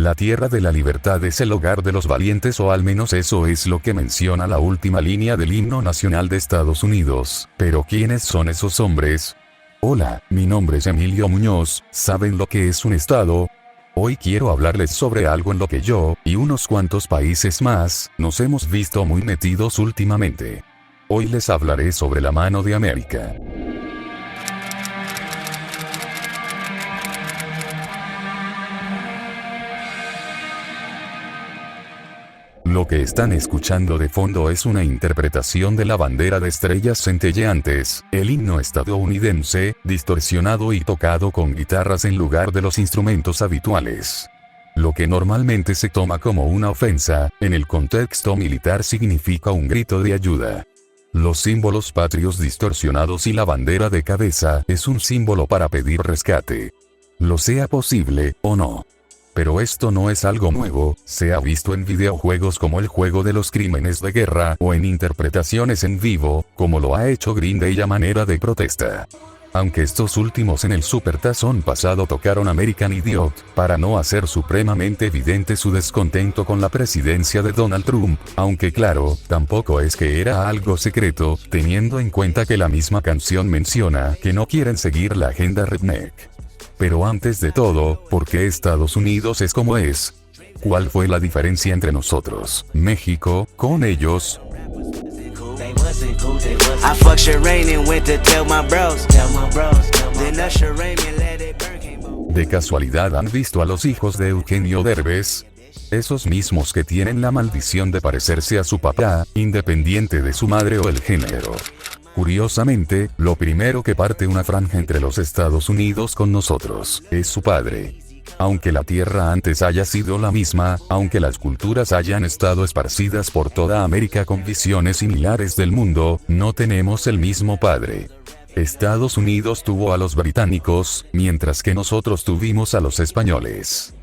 La tierra de la libertad es el hogar de los valientes, o al menos eso es lo que menciona la última línea del himno nacional de Estados Unidos. Pero ¿quiénes son esos hombres? Hola, mi nombre es Emilio Muñoz. ¿Saben lo que es un estado? Hoy quiero hablarles sobre algo en lo que yo, y unos cuantos países más, nos hemos visto muy metidos últimamente. Hoy les hablaré sobre la mano de América. Lo que están escuchando de fondo es una interpretación de la bandera de estrellas centelleantes, el himno estadounidense, distorsionado y tocado con guitarras en lugar de los instrumentos habituales. Lo que normalmente se toma como una ofensa, en el contexto militar significa un grito de ayuda. Los símbolos patrios distorsionados y la bandera de cabeza es un símbolo para pedir rescate. Lo sea posible, o no. Pero esto no es algo nuevo, se ha visto en videojuegos como el juego de los crímenes de guerra, o en interpretaciones en vivo, como lo ha hecho Green Day a manera de protesta. Aunque estos últimos en el Supertazón pasado tocaron American Idiot, para no hacer supremamente evidente su descontento con la presidencia de Donald Trump, aunque claro, tampoco es que era algo secreto, teniendo en cuenta que la misma canción menciona que no quieren seguir la agenda redneck. Pero antes de todo, ¿por qué Estados Unidos es como es? ¿Cuál fue la diferencia entre nosotros, México, con ellos? ¿De casualidad han visto a los hijos de Eugenio Derbez? Esos mismos que tienen la maldición de parecerse a su papá, independiente de su madre o el género. Curiosamente, lo primero que parte una franja entre los Estados Unidos con nosotros, es su padre. Aunque la tierra antes haya sido la misma, aunque las culturas hayan estado esparcidas por toda América con visiones similares del mundo, no tenemos el mismo padre. Estados Unidos tuvo a los británicos, mientras que nosotros tuvimos a los españoles.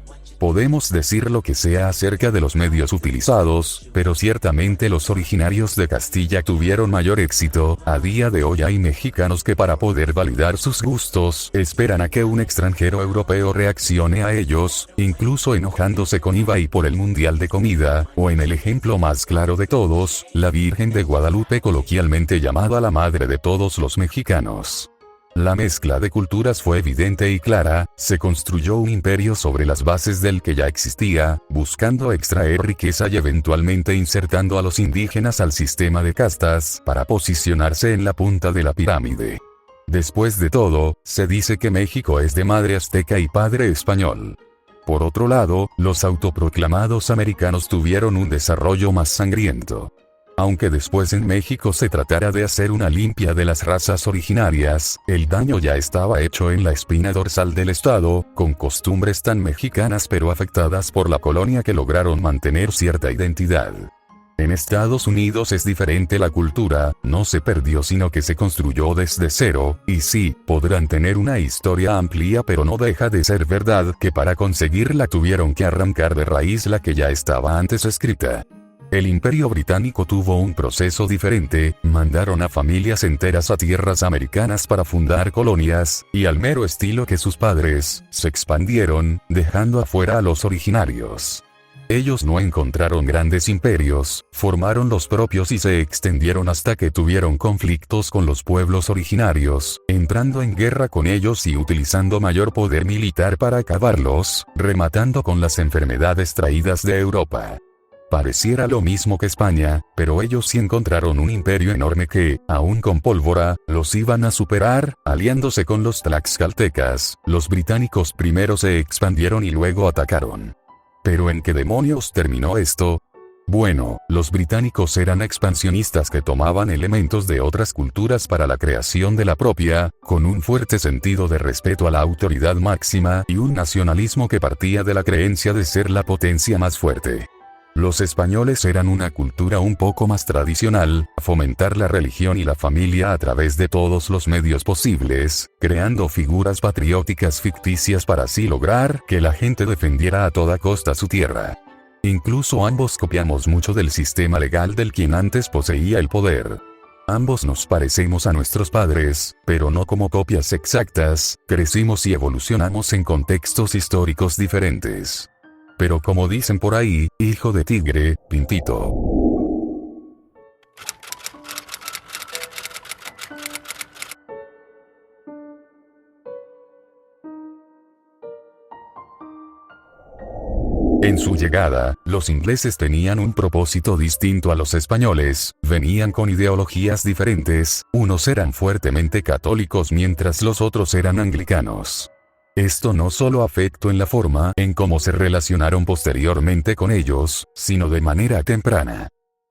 Podemos decir lo que sea acerca de los medios utilizados, pero ciertamente los originarios de Castilla tuvieron mayor éxito. A día de hoy hay mexicanos que para poder validar sus gustos, esperan a que un extranjero europeo reaccione a ellos, incluso enojándose con Ibai por el Mundial de Comida, o en el ejemplo más claro de todos, la Virgen de Guadalupe, coloquialmente llamada la madre de todos los mexicanos. La mezcla de culturas fue evidente y clara, se construyó un imperio sobre las bases del que ya existía, buscando extraer riqueza y eventualmente insertando a los indígenas al sistema de castas, para posicionarse en la punta de la pirámide. Después de todo, se dice que México es de madre azteca y padre español. Por otro lado, los autoproclamados americanos tuvieron un desarrollo más sangriento. Aunque después en México se tratara de hacer una limpia de las razas originarias, el daño ya estaba hecho en la espina dorsal del Estado, con costumbres tan mexicanas pero afectadas por la colonia que lograron mantener cierta identidad. En Estados Unidos es diferente la cultura, no se perdió sino que se construyó desde cero, y sí, podrán tener una historia amplia pero no deja de ser verdad que para conseguirla tuvieron que arrancar de raíz la que ya estaba antes escrita. El Imperio Británico tuvo un proceso diferente, mandaron a familias enteras a tierras americanas para fundar colonias, y al mero estilo que sus padres, se expandieron, dejando afuera a los originarios. Ellos no encontraron grandes imperios, formaron los propios y se extendieron hasta que tuvieron conflictos con los pueblos originarios, entrando en guerra con ellos y utilizando mayor poder militar para acabarlos, rematando con las enfermedades traídas de Europa. Pareciera lo mismo que España, pero ellos sí encontraron un imperio enorme que, aún con pólvora, los iban a superar, aliándose con los tlaxcaltecas. Los británicos primero se expandieron y luego atacaron. ¿Pero en qué demonios terminó esto? Bueno, los británicos eran expansionistas que tomaban elementos de otras culturas para la creación de la propia, con un fuerte sentido de respeto a la autoridad máxima y un nacionalismo que partía de la creencia de ser la potencia más fuerte. Los españoles eran una cultura un poco más tradicional, fomentar la religión y la familia a través de todos los medios posibles, creando figuras patrióticas ficticias para así lograr que la gente defendiera a toda costa su tierra. Incluso ambos copiamos mucho del sistema legal del quien antes poseía el poder. Ambos nos parecemos a nuestros padres, pero no como copias exactas, crecimos y evolucionamos en contextos históricos diferentes. Pero como dicen por ahí, hijo de tigre, pintito. En su llegada, los ingleses tenían un propósito distinto a los españoles, venían con ideologías diferentes, unos eran fuertemente católicos mientras los otros eran anglicanos. Esto no solo afectó en la forma en cómo se relacionaron posteriormente con ellos, sino de manera temprana.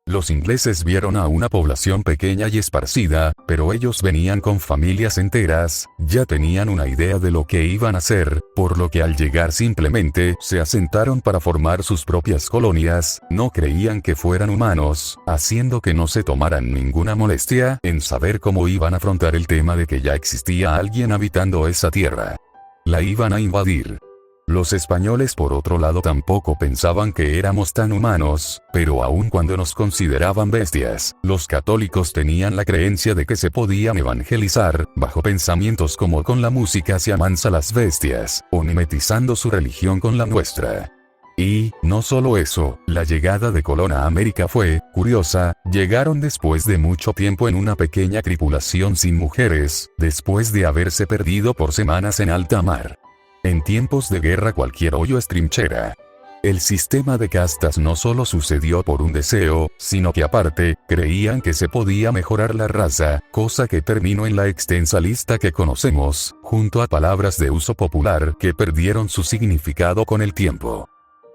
Los ingleses vieron a una población pequeña y esparcida, pero ellos venían con familias enteras, ya tenían una idea de lo que iban a hacer, por lo que al llegar simplemente se asentaron para formar sus propias colonias, no creían que fueran humanos, haciendo que no se tomaran ninguna molestia en saber cómo iban a afrontar el tema de que ya existía alguien habitando esa tierra. La iban a invadir. Los españoles por otro lado tampoco pensaban que éramos tan humanos, pero aun cuando nos consideraban bestias, los católicos tenían la creencia de que se podían evangelizar, bajo pensamientos como con la música se amansa las bestias, o mimetizando su religión con la nuestra. Y, no solo eso, la llegada de Colón a América fue, curiosa, llegaron después de mucho tiempo en una pequeña tripulación sin mujeres, después de haberse perdido por semanas en alta mar. En tiempos de guerra cualquier hoyo es trinchera. El sistema de castas no solo sucedió por un deseo, sino que aparte, creían que se podía mejorar la raza, cosa que terminó en la extensa lista que conocemos, junto a palabras de uso popular que perdieron su significado con el tiempo.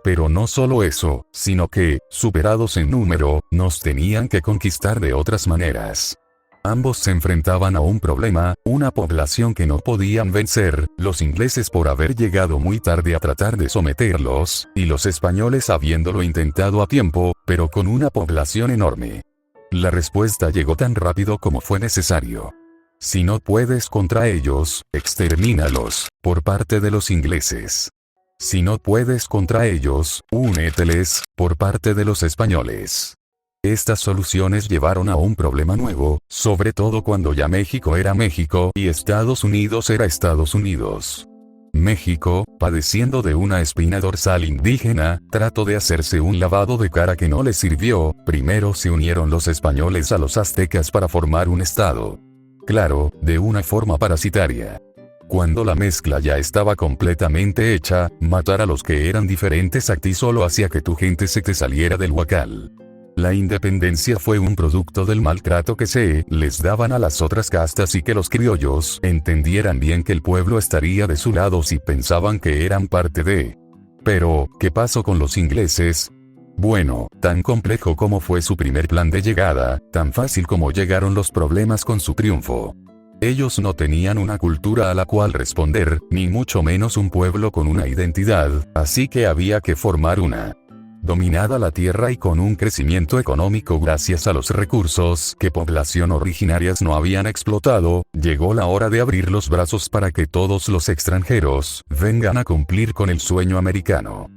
Pero no solo eso, sino que, superados en número, nos tenían que conquistar de otras maneras. Ambos se enfrentaban a un problema, una población que no podían vencer, los ingleses por haber llegado muy tarde a tratar de someterlos, y los españoles habiéndolo intentado a tiempo, pero con una población enorme. La respuesta llegó tan rápido como fue necesario. Si no puedes contra ellos, extermínalos, por parte de los ingleses. Si no puedes contra ellos, úneteles, por parte de los españoles. Estas soluciones llevaron a un problema nuevo, sobre todo cuando ya México era México y Estados Unidos era Estados Unidos. México, padeciendo de una espina dorsal indígena, trató de hacerse un lavado de cara que no le sirvió. Primero se unieron los españoles a los aztecas para formar un estado. Claro, de una forma parasitaria. Cuando la mezcla ya estaba completamente hecha, matar a los que eran diferentes a ti solo hacía que tu gente se te saliera del huacal. La independencia fue un producto del maltrato que se les daban a las otras castas y que los criollos entendieran bien que el pueblo estaría de su lado si pensaban que eran parte de. Pero, ¿qué pasó con los ingleses? Bueno, tan complejo como fue su primer plan de llegada, tan fácil como llegaron los problemas con su triunfo. Ellos no tenían una cultura a la cual responder, ni mucho menos un pueblo con una identidad, así que había que formar una. Dominada la tierra y con un crecimiento económico gracias a los recursos que población originarias no habían explotado, llegó la hora de abrir los brazos para que todos los extranjeros vengan a cumplir con el sueño americano.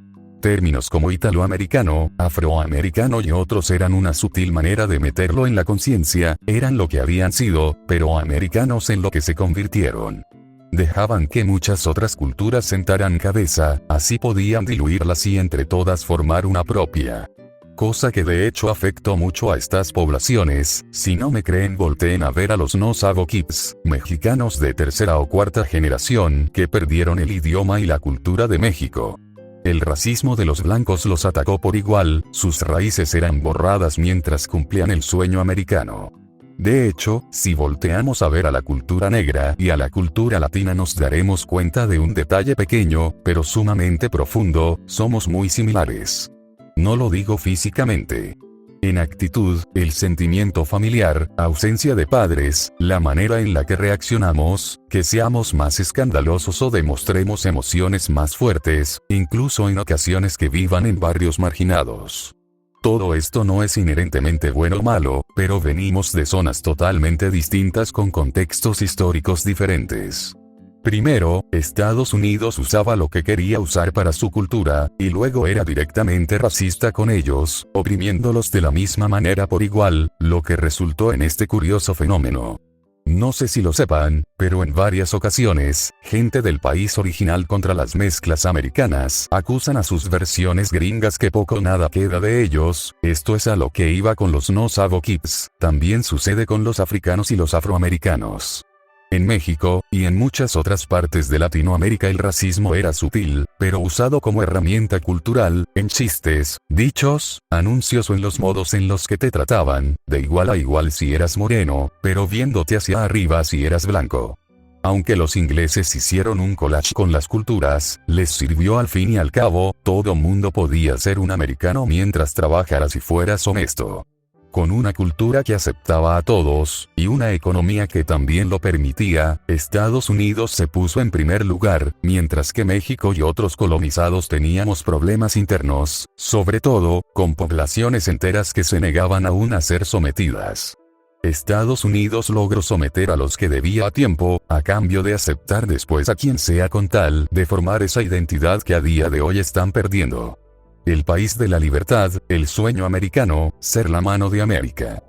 Términos como italoamericano, afroamericano y otros eran una sutil manera de meterlo en la conciencia, eran lo que habían sido, pero americanos en lo que se convirtieron. Dejaban que muchas otras culturas sentaran cabeza, así podían diluirlas y entre todas formar una propia. Cosa que de hecho afectó mucho a estas poblaciones. Si no me creen, volteen a ver a los no-sabo kids, mexicanos de tercera o cuarta generación, que perdieron el idioma y la cultura de México. El racismo de los blancos los atacó por igual, sus raíces eran borradas mientras cumplían el sueño americano. De hecho, si volteamos a ver a la cultura negra y a la cultura latina nos daremos cuenta de un detalle pequeño, pero sumamente profundo: somos muy similares. No lo digo físicamente. En actitud, el sentimiento familiar, ausencia de padres, la manera en la que reaccionamos, que seamos más escandalosos o demostremos emociones más fuertes, incluso en ocasiones que vivan en barrios marginados. Todo esto no es inherentemente bueno o malo, pero venimos de zonas totalmente distintas con contextos históricos diferentes. Primero, Estados Unidos usaba lo que quería usar para su cultura, y luego era directamente racista con ellos, oprimiéndolos de la misma manera por igual, lo que resultó en este curioso fenómeno. No sé si lo sepan, pero en varias ocasiones, gente del país original contra las mezclas americanas acusan a sus versiones gringas que poco o nada queda de ellos. Esto es a lo que iba con los no sabo kids. También sucede con los africanos y los afroamericanos. En México, y en muchas otras partes de Latinoamérica el racismo era sutil, pero usado como herramienta cultural, en chistes, dichos, anuncios o en los modos en los que te trataban, de igual a igual si eras moreno, pero viéndote hacia arriba si eras blanco. Aunque los ingleses hicieron un collage con las culturas, les sirvió al fin y al cabo, todo mundo podía ser un americano mientras trabajaras y fueras honesto. Con una cultura que aceptaba a todos, y una economía que también lo permitía, Estados Unidos se puso en primer lugar, mientras que México y otros colonizados teníamos problemas internos, sobre todo, con poblaciones enteras que se negaban aún a ser sometidas. Estados Unidos logró someter a los que debía a tiempo, a cambio de aceptar después a quien sea con tal de formar esa identidad que a día de hoy están perdiendo. El país de la libertad, el sueño americano, ser la mano de América.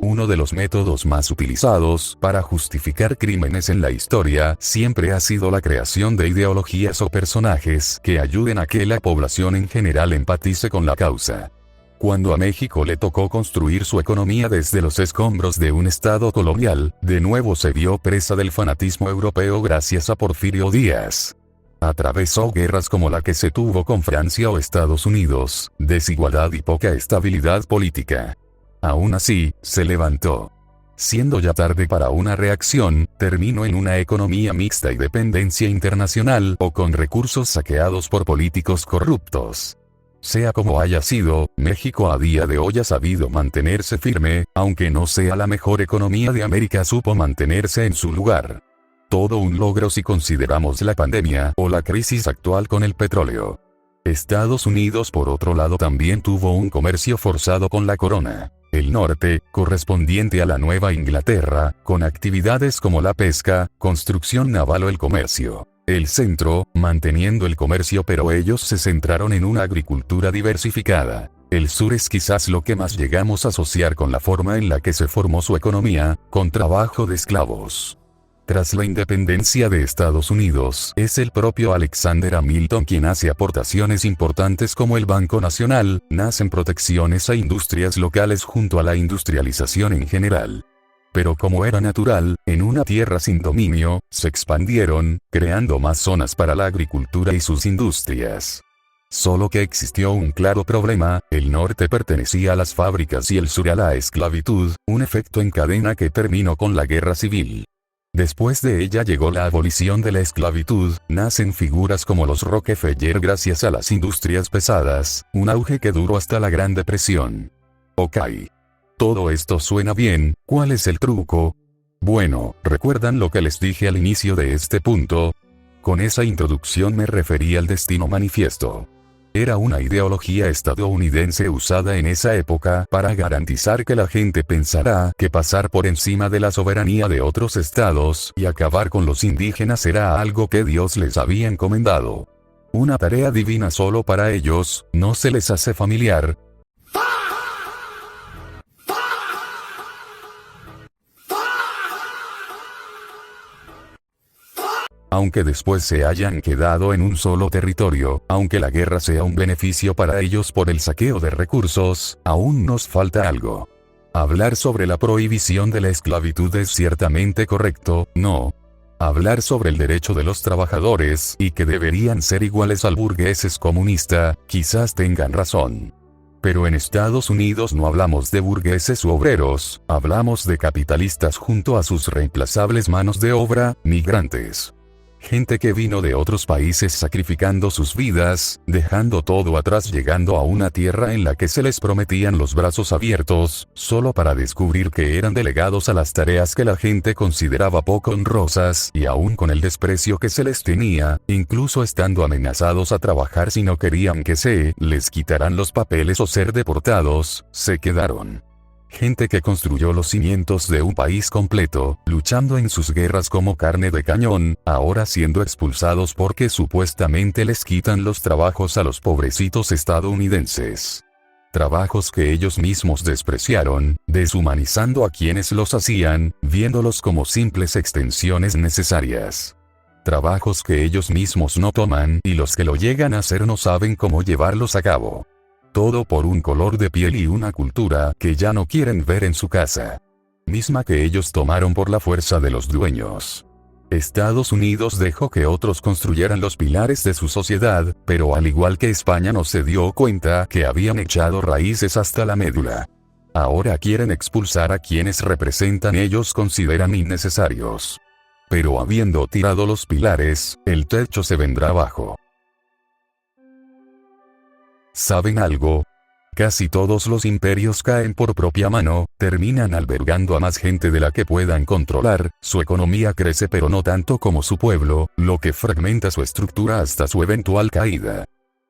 Uno de los métodos más utilizados para justificar crímenes en la historia siempre ha sido la creación de ideologías o personajes que ayuden a que la población en general empatice con la causa. Cuando a México le tocó construir su economía desde los escombros de un estado colonial, de nuevo se vio presa del fanatismo europeo gracias a Porfirio Díaz. Atravesó guerras como la que se tuvo con Francia o Estados Unidos, desigualdad y poca estabilidad política. Aún así, se levantó. Siendo ya tarde para una reacción, terminó en una economía mixta y dependencia internacional o con recursos saqueados por políticos corruptos. Sea como haya sido, México a día de hoy ha sabido mantenerse firme, aunque no sea la mejor economía de América, supo mantenerse en su lugar. Todo un logro si consideramos la pandemia o la crisis actual con el petróleo. Estados Unidos por otro lado también tuvo un comercio forzado con la corona. El norte, correspondiente a la Nueva Inglaterra, con actividades como la pesca, construcción naval o el comercio. El centro, manteniendo el comercio, pero ellos se centraron en una agricultura diversificada. El sur es quizás lo que más llegamos a asociar con la forma en la que se formó su economía, con trabajo de esclavos. Tras la independencia de Estados Unidos, es el propio Alexander Hamilton quien hace aportaciones importantes como el Banco Nacional, nacen protecciones a industrias locales junto a la industrialización en general. Pero como era natural, en una tierra sin dominio, se expandieron, creando más zonas para la agricultura y sus industrias. Solo que existió un claro problema, el norte pertenecía a las fábricas y el sur a la esclavitud, un efecto en cadena que terminó con la guerra civil. Después de ella llegó la abolición de la esclavitud, nacen figuras como los Rockefeller gracias a las industrias pesadas, un auge que duró hasta la Gran Depresión. Ok. Todo esto suena bien, ¿cuál es el truco? Bueno, ¿recuerdan lo que les dije al inicio de este punto? Con esa introducción me refería al Destino Manifiesto. Era una ideología estadounidense usada en esa época para garantizar que la gente pensara que pasar por encima de la soberanía de otros estados y acabar con los indígenas era algo que Dios les había encomendado. Una tarea divina solo para ellos, ¿no se les hace familiar? Aunque después se hayan quedado en un solo territorio, aunque la guerra sea un beneficio para ellos por el saqueo de recursos, aún nos falta algo. Hablar sobre la prohibición de la esclavitud es ciertamente correcto, ¿no? Hablar sobre el derecho de los trabajadores y que deberían ser iguales al burgués es comunista, quizás tengan razón. Pero en Estados Unidos no hablamos de burgueses u obreros, hablamos de capitalistas junto a sus reemplazables manos de obra, migrantes. Gente que vino de otros países sacrificando sus vidas, dejando todo atrás, llegando a una tierra en la que se les prometían los brazos abiertos, solo para descubrir que eran delegados a las tareas que la gente consideraba poco honrosas, y aún con el desprecio que se les tenía, incluso estando amenazados a trabajar si no querían que se les quitaran los papeles o ser deportados, se quedaron. Gente que construyó los cimientos de un país completo, luchando en sus guerras como carne de cañón, ahora siendo expulsados porque supuestamente les quitan los trabajos a los pobrecitos estadounidenses. Trabajos que ellos mismos despreciaron, deshumanizando a quienes los hacían, viéndolos como simples extensiones necesarias. Trabajos que ellos mismos no toman y los que lo llegan a hacer no saben cómo llevarlos a cabo. Todo por un color de piel y una cultura que ya no quieren ver en su casa. Misma que ellos tomaron por la fuerza de los dueños. Estados Unidos dejó que otros construyeran los pilares de su sociedad, pero al igual que España no se dio cuenta que habían echado raíces hasta la médula. Ahora quieren expulsar a quienes representan ellos consideran innecesarios. Pero habiendo tirado los pilares, el techo se vendrá abajo. ¿Saben algo? Casi todos los imperios caen por propia mano, terminan albergando a más gente de la que puedan controlar, su economía crece pero no tanto como su pueblo, lo que fragmenta su estructura hasta su eventual caída.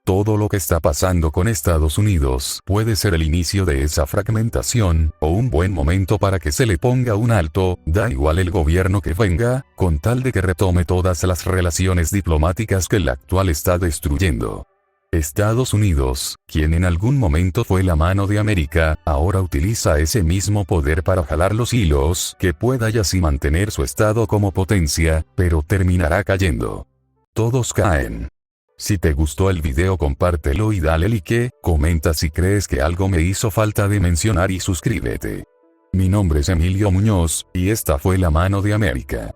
Todo lo que está pasando con Estados Unidos puede ser el inicio de esa fragmentación, o un buen momento para que se le ponga un alto, da igual el gobierno que venga, con tal de que retome todas las relaciones diplomáticas que el actual está destruyendo. Estados Unidos, quien en algún momento fue la mano de América, ahora utiliza ese mismo poder para jalar los hilos que pueda y así mantener su estado como potencia, pero terminará cayendo. Todos caen. Si te gustó el video compártelo y dale like, comenta si crees que algo me hizo falta de mencionar y suscríbete. Mi nombre es Emilio Muñoz, y esta fue La Mano de América.